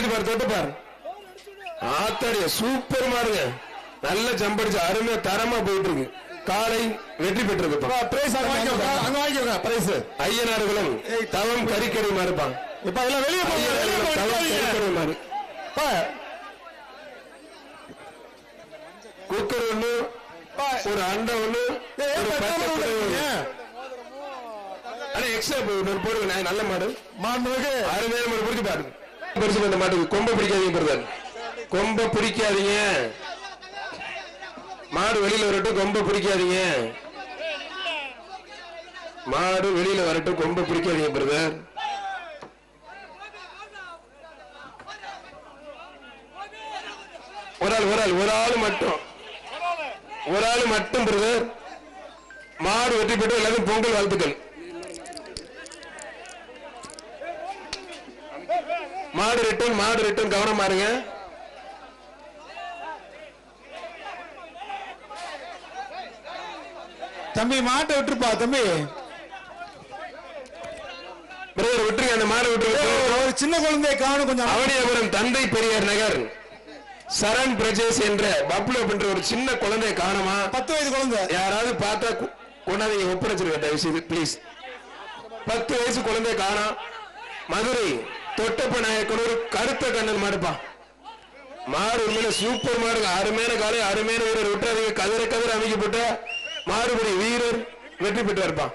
பிடிச்சு பாரு, தொட்டு பாரு. ஆத்தாடிய சூப்பர் மாடுங்க, நல்ல ஜம்படிச்சு அருமையா தரமா போயிட்டு இருக்கு. காலை வெற்றி பெற்றிருக்கு. ஐயனார்களும் தவம் கறிக்கறி மாறுப்பான். இப்ப அதெல்லாம் வெளியே மாறு குக்கர் ஒண்ணு, ஒரு அண்டை ஒண்ணு, எக்ஸ்ட்ரா போடுங்க. நல்ல மாடு, அருமையான மாடு. பிடிச்சு பாருங்க. பெருசு இந்த மாட்டுக்கு கொம்ப பிடிக்காதீங்க பிரதர், கொம்ப பிடிக்காதீங்க. மாடு வெளியில வரட்டும், கொம்ப பிடிக்காதீங்க. மாடு வெளியில வரட்டும், கொம்ப பிடிக்காதீங்க பிரதர். ஒரு ஆள் மட்டும் பிரதர். மாடு வெற்றி பெற்று எல்லாரும் பொங்கல் வாழ்த்துக்கள். மாடு ரிட்டன் கவனமா இருங்க. தம்பி மாட்டை விட்டுருப்பா தம்பி, பிரதர் விட்டுருங்க, அந்த மாடு விட்டுருங்க. ஒரு சின்ன குழந்தைய காணும் கொஞ்சம். அவனியாபுரம் தந்தை பெரியார் நகர் சரண் பிரஜேஷ் என்ற பப்ளோ பண்ற ஒரு சின்ன குழந்தைய காணுமா? 10 வயது குழந்தை. யாராவது பார்த்தா கொண்டாந்து ஒப்படைச்சிருக்க தயவு செய்து ப்ளீஸ். 10 வயசு குழந்தைய காணா. மதுரை தொட்டப்ப நாயக்கனூர் கருத்த கண்ணன் மாடுப்பா. மாடு உண்மையில சூப்பர் மாடு, அருமையான காலை, அருமையான வீரர். விட்டுறாதீங்க, கதிர அமைக்கப்பட்ட மாடுபடி வீரர் வெற்றி பெற்று இருப்பான்.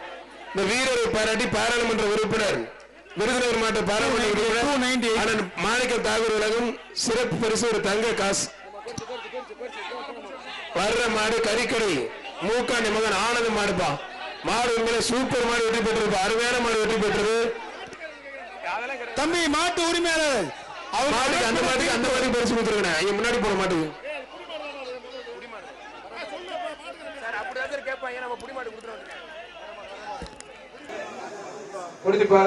இந்த வீரரை பாராட்டி பாராளுமன்ற உறுப்பினர் விருதுநகர் மாவட்ட பாராளுமன்ற உறுப்பினர் மாணிக்க தாகூர் உலகம் சிறப்பு பரிசு ஒரு தங்க காசு. வர்ற மாடு கறிக்கடை மூக்காண்டி மகன் ஆனந்த மாடுப்பா. மாடு உண்மையில சூப்பர் மாடு வெற்றி பெற்றிருப்பா, அருமையான மாடு வெற்றி பெற்றது. தம்பி மாட்டு உரிமையாளர் மாட்டுக்கு அந்த மாட்டுக்கு பரிசு கொடுத்துருக்கேன். இங்க முன்னாடி போன மாட்டுக்கு முடிச்சுப்பா.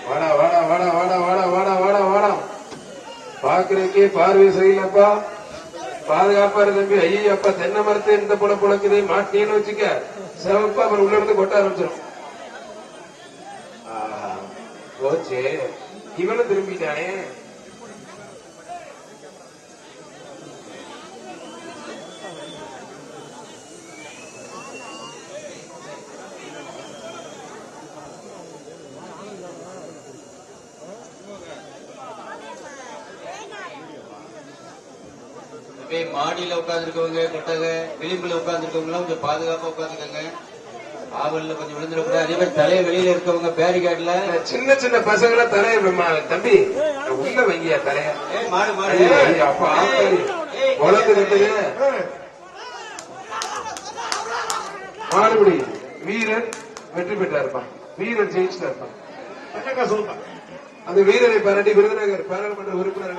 வாடா வாடா வாடா வாடா வாடா வாடா வாடா வாடா. பாக்குறதுக்கே பார்வை சரியில்லப்பா, பாதுகாப்பா இரு தம்பி. ஐயப்பா தென்னை மரத்து இந்த போல புழக்குது, மாட்டேன்னு வச்சுக்க சிவப்பா அப்புறம் உள்ள இருந்து கொட்ட ஆரம்பிச்சிடும். போச்சு, இவனும் திரும்பிட்டானே. மாடியில உட்கார்ந்து இருக்கவங்க, கொட்டக விளிம்புல உட்கார்ந்து இருக்கவங்க கொஞ்சம் பாதுகாப்பா உட்காந்துக்கோங்க. ஆவல்ல கொஞ்சம் விழுந்துடக்கூடாது. அதே மாதிரி தலைய வெளியில இருக்கவங்க பேரிகார்ட்ல சின்ன சின்ன பசங்கள தலைய தம்பி உள்ள வைங்க தலைய. மாடு மாடு அப்ப வளர்ந்து மாடுபடி வீரர் வெற்றி பெற்றா இருப்பான், வீரர் ஜெயிச்சுட்டா இருப்பான். அந்த வீரரை பாராட்டி விருதுநகர் பாராளுமன்ற உறுப்பினர்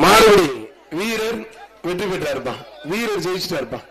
மாடுபடி வீரர் வெற்றி பெற்றா இருப்பான், வீரர் ஜெயிச்சுட்டா இருப்பான்.